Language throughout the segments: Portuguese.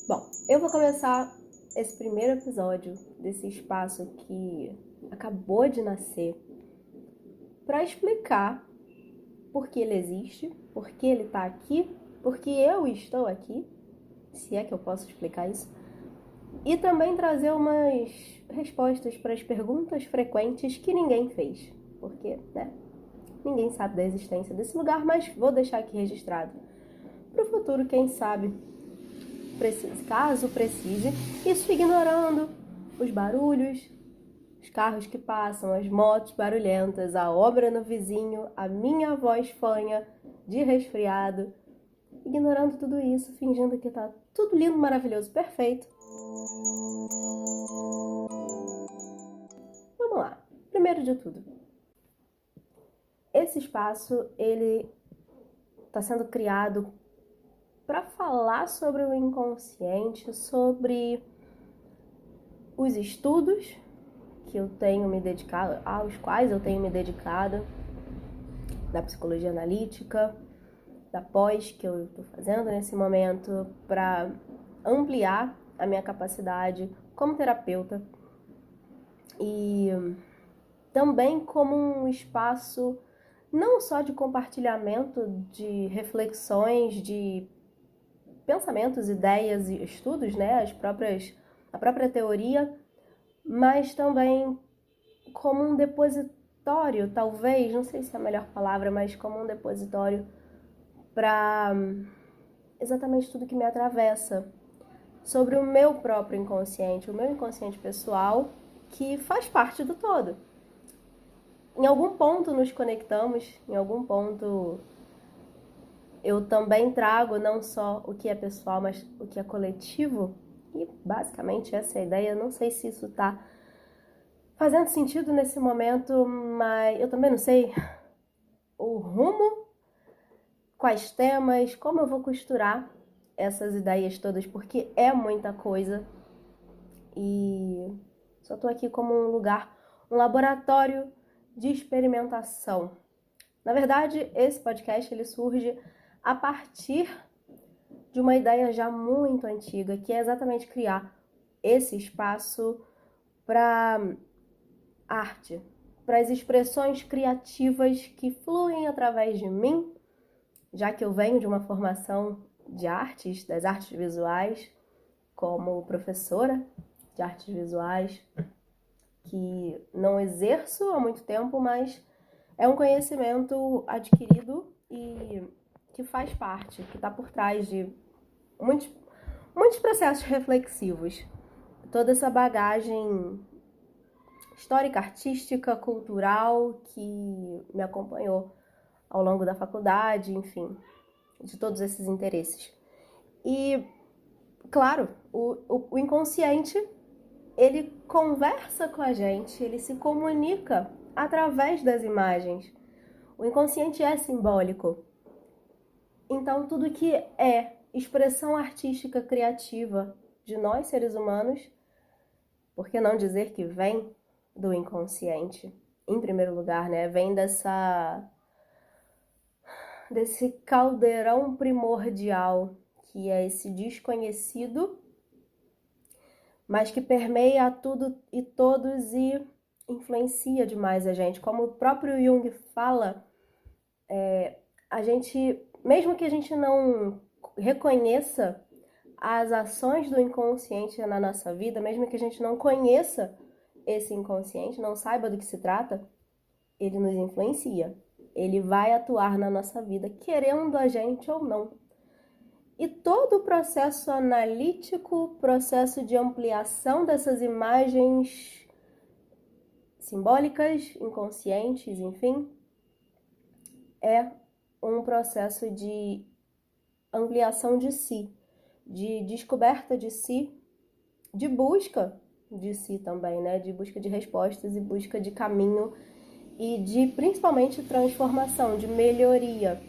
Bom, eu vou começar esse primeiro episódio desse espaço que acabou de nascer para explicar por que ele existe, por que ele está aqui, por que eu estou aqui, se é que eu posso explicar isso, e também trazer umas respostas para as perguntas frequentes que ninguém fez, porque, ninguém sabe da existência desse lugar, mas vou deixar aqui registrado para o futuro, quem sabe, caso precise, isso ignorando os barulhos, os carros que passam, as motos barulhentas, a obra no vizinho, a minha voz fanha de resfriado, ignorando tudo isso, fingindo que tá tudo lindo, maravilhoso, perfeito. Vamos lá. Primeiro de tudo, esse espaço ele está sendo criado para falar sobre o inconsciente, sobre os estudos que eu tenho me dedicado, aos quais eu tenho me dedicado, da psicologia analítica, da pós que eu estou fazendo nesse momento, para ampliar a minha capacidade como terapeuta e também como um espaço não só de compartilhamento de reflexões, de pensamentos, ideias e estudos, a própria teoria, mas também como um depositório, talvez, não sei se é a melhor palavra, mas como um depositório para exatamente tudo que me atravessa, sobre o meu próprio inconsciente, o meu inconsciente pessoal, que faz parte do todo. Em algum ponto nos conectamos, em algum ponto eu também trago não só o que é pessoal, mas o que é coletivo. E basicamente essa é a ideia. Não sei se isso está fazendo sentido nesse momento, mas eu também não sei o rumo, quais temas, como eu vou costurar essas ideias todas, porque é muita coisa. E só estou aqui como um lugar, um laboratório de experimentação. Na verdade, esse podcast ele surge a partir de uma ideia já muito antiga, que é exatamente criar esse espaço para arte, para as expressões criativas que fluem através de mim, já que eu venho de uma formação de artes, das artes visuais, como professora de artes visuais, que não exerço há muito tempo, mas é um conhecimento adquirido e que faz parte, que está por trás de muitos processos reflexivos. Toda essa bagagem histórica, artística, cultural que me acompanhou ao longo da faculdade, enfim, de todos esses interesses. E, claro, o inconsciente, ele conversa com a gente, ele se comunica através das imagens. O inconsciente é simbólico. Então, tudo que é expressão artística criativa de nós, seres humanos, por que não dizer que vem do inconsciente, em primeiro lugar, né? Vem desse caldeirão primordial, que é esse desconhecido, mas que permeia tudo e todos e influencia demais a gente. Como o próprio Jung fala, a gente, mesmo que a gente não reconheça as ações do inconsciente na nossa vida, mesmo que a gente não conheça esse inconsciente, não saiba do que se trata, ele nos influencia. Ele vai atuar na nossa vida, querendo a gente ou não. E todo o processo analítico, processo de ampliação dessas imagens simbólicas, inconscientes, enfim, é um processo de ampliação de si, de descoberta de si, de busca de si também, né? De busca de respostas e busca de caminho e de, principalmente, transformação, de melhoria.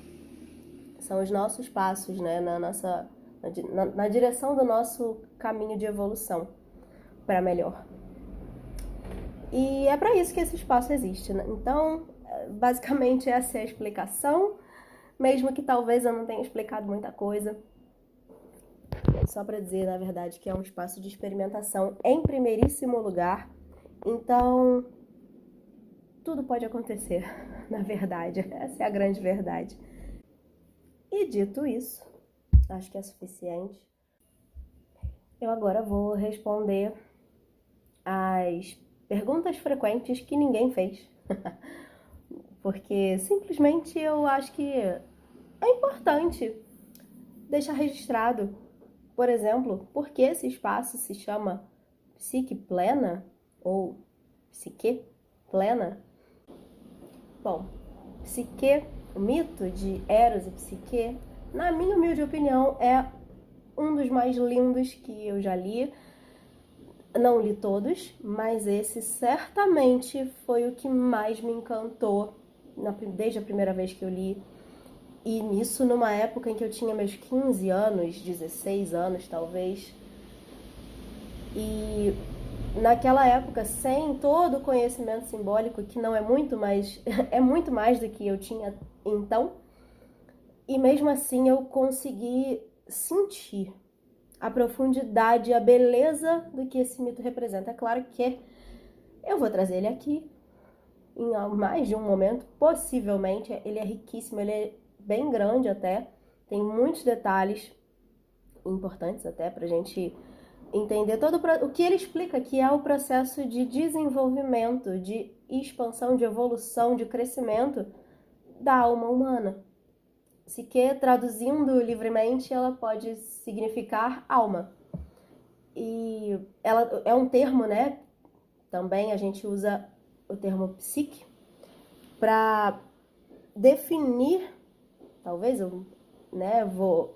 São os nossos passos, né? Na direção do nosso caminho de evolução para melhor. E é para isso que esse espaço existe, né? Então, basicamente essa é a explicação, mesmo que talvez eu não tenha explicado muita coisa. Só para dizer, na verdade, que é um espaço de experimentação em primeiríssimo lugar. Então, tudo pode acontecer, na verdade. Essa é a grande verdade. E dito isso, acho que é suficiente. Eu agora vou responder as perguntas frequentes que ninguém fez. Porque simplesmente eu acho que é importante deixar registrado. Por exemplo, por que esse espaço se chama Psique Plena ou Psique Plena? Bom, Psique, o mito de Eros e Psique, na minha humilde opinião, é um dos mais lindos que eu já li. Não li todos, mas esse certamente foi o que mais me encantou desde a primeira vez que eu li. E nisso numa época em que eu tinha meus 15 anos, 16 anos talvez. E naquela época, sem todo o conhecimento simbólico, que não é muito, mas é muito mais do que eu tinha então. E mesmo assim eu consegui sentir a profundidade, a beleza do que esse mito representa. É claro que eu vou trazer ele aqui em mais de um momento, possivelmente. Ele é riquíssimo, ele é bem grande até, tem muitos detalhes importantes até pra gente entender todo o que ele explica, que é o processo de desenvolvimento, de expansão, de evolução, de crescimento da alma humana. Psique, traduzindo livremente, ela pode significar alma. E ela é um termo, né? Também a gente usa o termo psique para definir, talvez eu, né, vou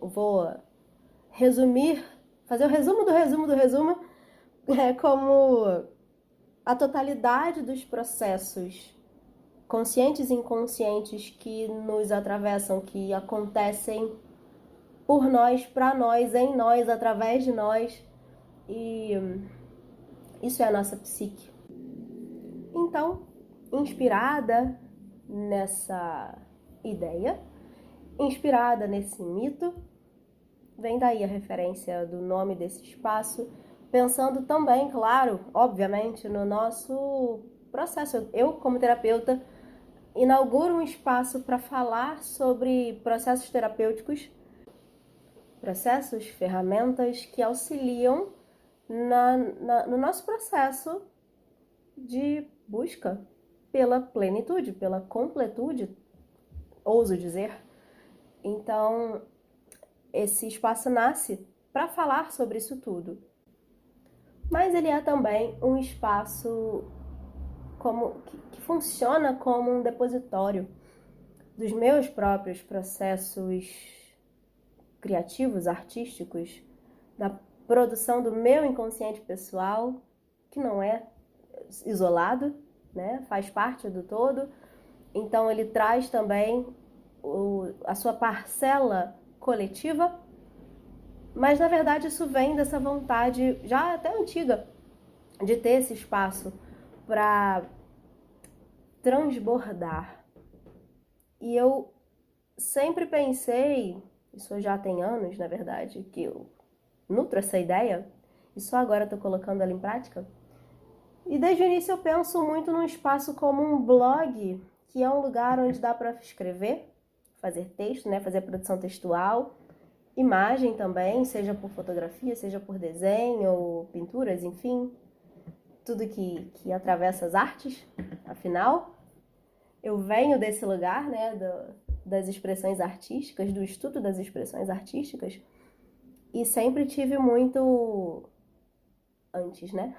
resumir, fazer o resumo do resumo do resumo, como a totalidade dos processos conscientes e inconscientes que nos atravessam, que acontecem por nós, para nós, em nós, através de nós. E isso é a nossa psique. Então, inspirada nessa ideia, inspirada nesse mito, vem daí a referência do nome desse espaço, pensando também, claro, obviamente, no nosso processo. Eu, como terapeuta, inauguro um espaço para falar sobre processos terapêuticos, processos, ferramentas que auxiliam no nosso processo de busca pela plenitude, pela completude, ouso dizer. Então, esse espaço nasce para falar sobre isso tudo. Mas ele é também um espaço que funciona como um depositório dos meus próprios processos criativos, artísticos, da produção do meu inconsciente pessoal, que não é isolado, né? Faz parte do todo. Então ele traz também a sua parcela coletiva, mas na verdade isso vem dessa vontade já até antiga de ter esse espaço para transbordar. E eu sempre pensei, isso já tem anos na verdade, que eu nutro essa ideia e só agora estou colocando ela em prática. E desde o início eu penso muito num espaço como um blog, que é um lugar onde dá para escrever, fazer texto, né, fazer produção textual, imagem também, seja por fotografia, seja por desenho, pinturas, enfim, tudo que atravessa as artes. Afinal, eu venho desse lugar, né, das expressões artísticas, do estudo das expressões artísticas, e sempre tive muito antes, né?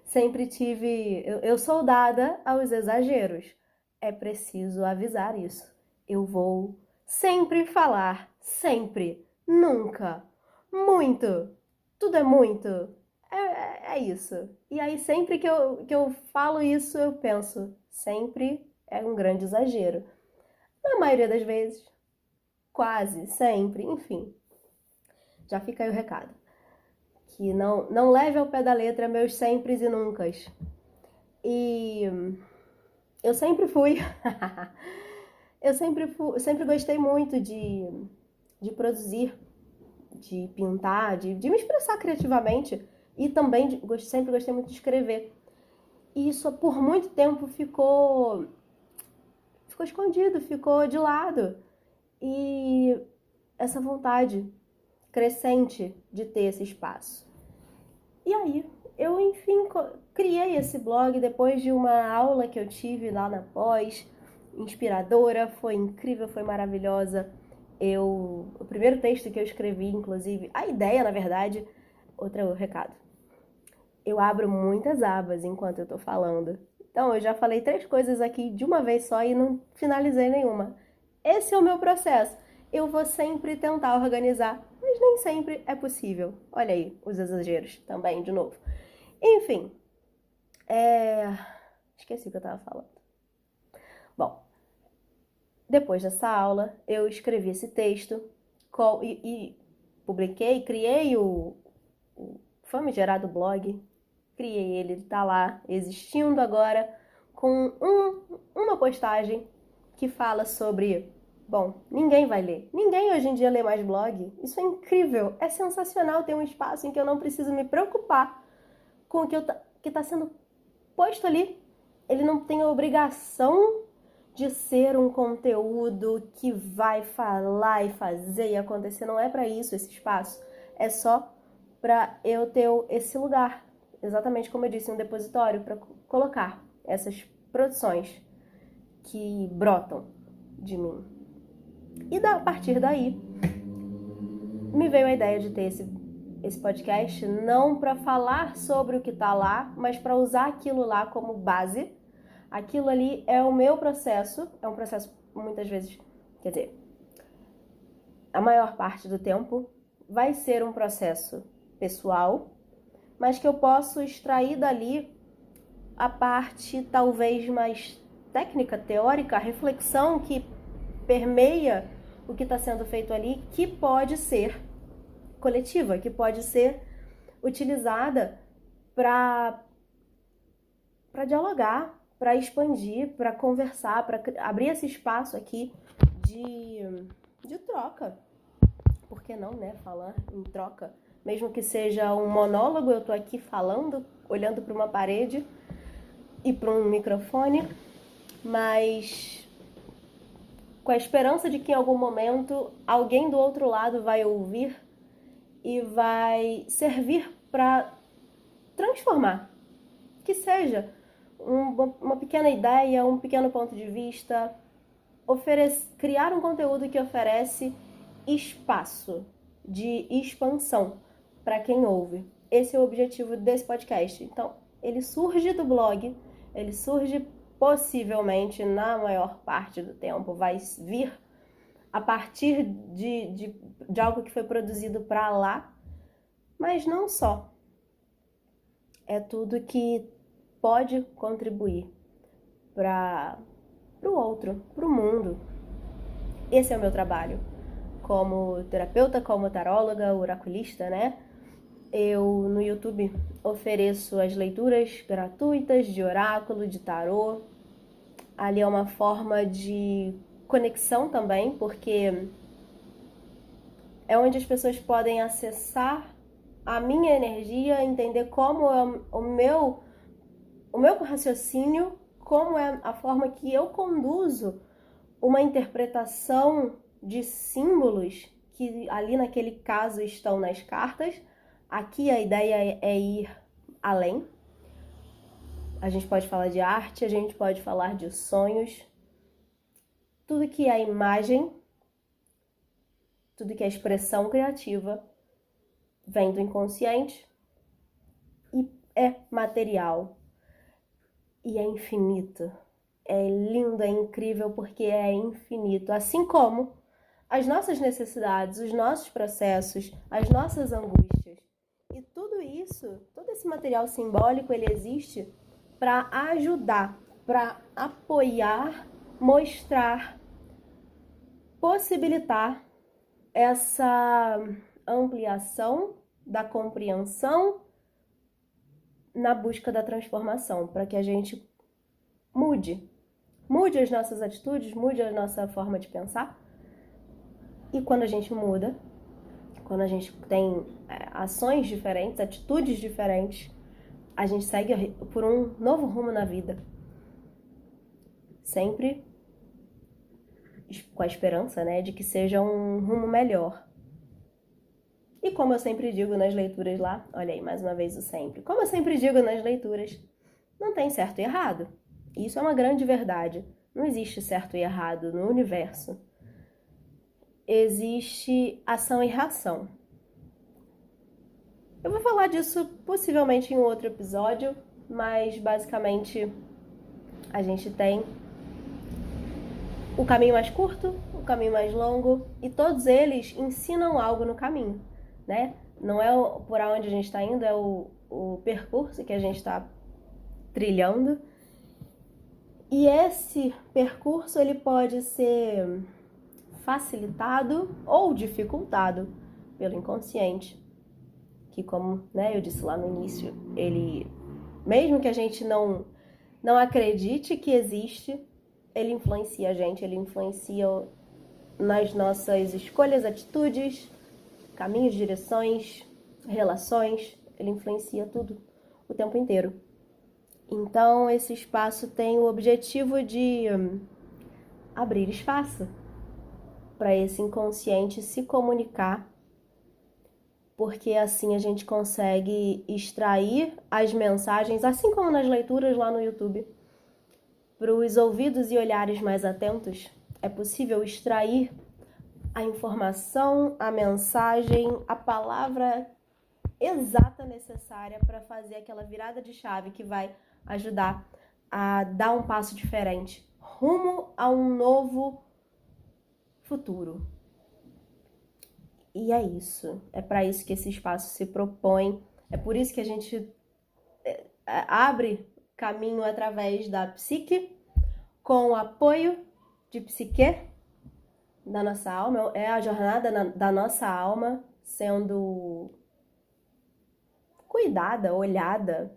Sempre tive... Eu sou dada aos exageros. É preciso avisar isso. Eu vou sempre falar, sempre, nunca, muito, tudo é muito. É isso. E aí sempre que eu falo isso, eu penso, sempre é um grande exagero. Na maioria das vezes, quase, sempre, enfim. Já fica aí o recado. Que não leve ao pé da letra meus sempres e nuncas. E eu sempre fui... eu sempre gostei muito de produzir, de pintar, de me expressar criativamente e também sempre gostei muito de escrever. E isso por muito tempo ficou escondido, ficou de lado. E essa vontade crescente de ter esse espaço. E aí, eu enfim criei esse blog depois de uma aula que eu tive lá na pós, inspiradora, foi incrível, foi maravilhosa. O primeiro texto que eu escrevi, inclusive, a ideia, na verdade, outro recado. Eu abro muitas abas enquanto eu tô falando. Então, eu já falei 3 coisas aqui de uma vez só e não finalizei nenhuma. Esse é o meu processo. Eu vou sempre tentar organizar, mas nem sempre é possível. Olha aí, os exageros também, de novo. Enfim, esqueci o que eu tava falando. Bom, depois dessa aula, eu escrevi esse texto e publiquei, criei o famigerado blog. Criei ele tá lá, existindo agora, com uma postagem que fala sobre... Bom, ninguém vai ler. Ninguém hoje em dia lê mais blog. Isso é incrível, é sensacional ter um espaço em que eu não preciso me preocupar com o que está sendo posto ali. Ele não tem a obrigação de ser um conteúdo que vai falar e fazer e acontecer. Não é para isso esse espaço. É só para eu ter esse lugar. Exatamente como eu disse, um depositório para colocar essas produções que brotam de mim. E a partir daí, me veio a ideia de ter esse podcast, não para falar sobre o que está lá, mas para usar aquilo lá como base. Aquilo ali é o meu processo, é um processo muitas vezes, quer dizer, a maior parte do tempo vai ser um processo pessoal, mas que eu posso extrair dali a parte talvez mais técnica, teórica, a reflexão que permeia o que está sendo feito ali, que pode ser coletiva, que pode ser utilizada para dialogar, para expandir, para conversar, para abrir esse espaço aqui de troca. Por que não, né? Falar em troca. Mesmo que seja um monólogo, eu tô aqui falando, olhando para uma parede e para um microfone, mas com a esperança de que em algum momento alguém do outro lado vai ouvir e vai servir para transformar. Que seja uma pequena ideia, um pequeno ponto de vista, criar um conteúdo que oferece espaço de expansão para quem ouve. Esse é o objetivo desse podcast. Então, ele surge do blog, ele surge possivelmente, na maior parte do tempo, vai vir a partir de algo que foi produzido para lá, mas não só. É tudo que pode contribuir para o outro, para o mundo. Esse é o meu trabalho. Como terapeuta, como taróloga, oraculista, né? Eu, no YouTube, ofereço as leituras gratuitas de oráculo, de tarô. Ali é uma forma de conexão também, porque é onde as pessoas podem acessar a minha energia, entender como é o meu raciocínio, como é a forma que eu conduzo uma interpretação de símbolos que ali naquele caso estão nas cartas. Aqui a ideia é ir além. A gente pode falar de arte, a gente pode falar de sonhos. Tudo que é imagem, tudo que é expressão criativa, vem do inconsciente e é material. E é infinito. É lindo, é incrível porque é infinito. Assim como as nossas necessidades, os nossos processos, as nossas angústias. E tudo isso, todo esse material simbólico, ele existe para ajudar, para apoiar, mostrar, possibilitar essa ampliação da compreensão na busca da transformação, para que a gente mude as nossas atitudes, mude a nossa forma de pensar. E quando a gente muda, quando a gente tem ações diferentes, atitudes diferentes, a gente segue por um novo rumo na vida. Sempre com a esperança, né, de que seja um rumo melhor. E como eu sempre digo nas leituras lá, olha aí, mais uma vez o sempre. Como eu sempre digo nas leituras, não tem certo e errado. Isso é uma grande verdade. Não existe certo e errado no universo. Existe ação e reação. Eu vou falar disso possivelmente em outro episódio, mas basicamente a gente tem o caminho mais curto, o caminho mais longo, e todos eles ensinam algo no caminho, né? Não é por onde a gente está indo, é o percurso que a gente está trilhando. E esse percurso ele pode ser facilitado ou dificultado pelo inconsciente, que como, né, eu disse lá no início, ele, mesmo que a gente não acredite que existe, ele influencia a gente, ele influencia nas nossas escolhas, atitudes, caminhos, direções, relações, ele influencia tudo o tempo inteiro. Então, esse espaço tem o objetivo de abrir espaço para esse inconsciente se comunicar, porque assim a gente consegue extrair as mensagens, assim como nas leituras lá no YouTube, para os ouvidos e olhares mais atentos, é possível extrair a informação, a mensagem, a palavra exata necessária para fazer aquela virada de chave que vai ajudar a dar um passo diferente rumo a um novo futuro. E é isso. É para isso que esse espaço se propõe. É por isso que a gente abre caminho através da psique, com o apoio de psique da nossa alma. É a jornada da nossa alma sendo cuidada, olhada.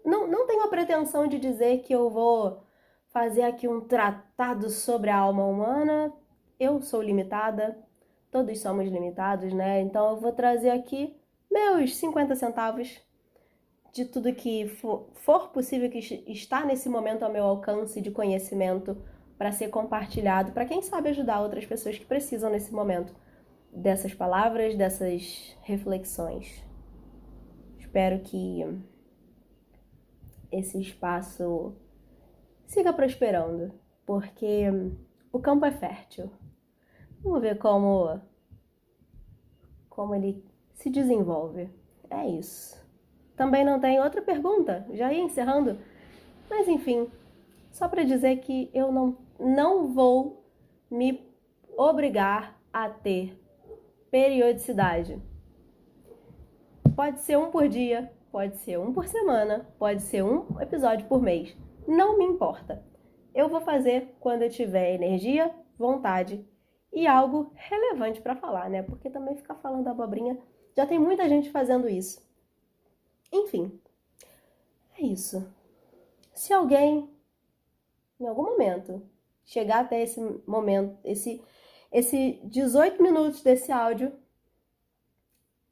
Não tenho a pretensão de dizer que eu vou fazer aqui um tratado sobre a alma humana. Eu sou limitada, todos somos limitados, né? Então eu vou trazer aqui meus 50 centavos de tudo que for possível, que está nesse momento ao meu alcance de conhecimento para ser compartilhado, para quem sabe ajudar outras pessoas que precisam nesse momento dessas palavras, dessas reflexões. Espero que esse espaço siga prosperando, porque o campo é fértil. Vamos ver como ele se desenvolve. É isso. Também não tem outra pergunta, já ia encerrando. Mas enfim, só para dizer que eu não vou me obrigar a ter periodicidade. Pode ser um por dia, pode ser um por semana, pode ser um episódio por mês. Não me importa. Eu vou fazer quando eu tiver energia, vontade e algo relevante para falar, né? Porque também ficar falando abobrinha, já tem muita gente fazendo isso. Enfim, é isso. Se alguém, em algum momento, chegar até esse momento, esse 18 minutos desse áudio,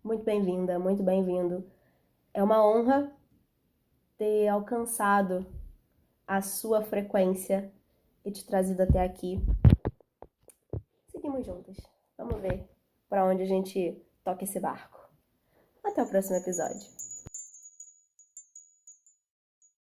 muito bem-vinda, muito bem-vindo. É uma honra ter alcançado a sua frequência e te trazido até aqui. Seguimos juntas. Vamos ver para onde a gente toca esse barco. Até o próximo episódio.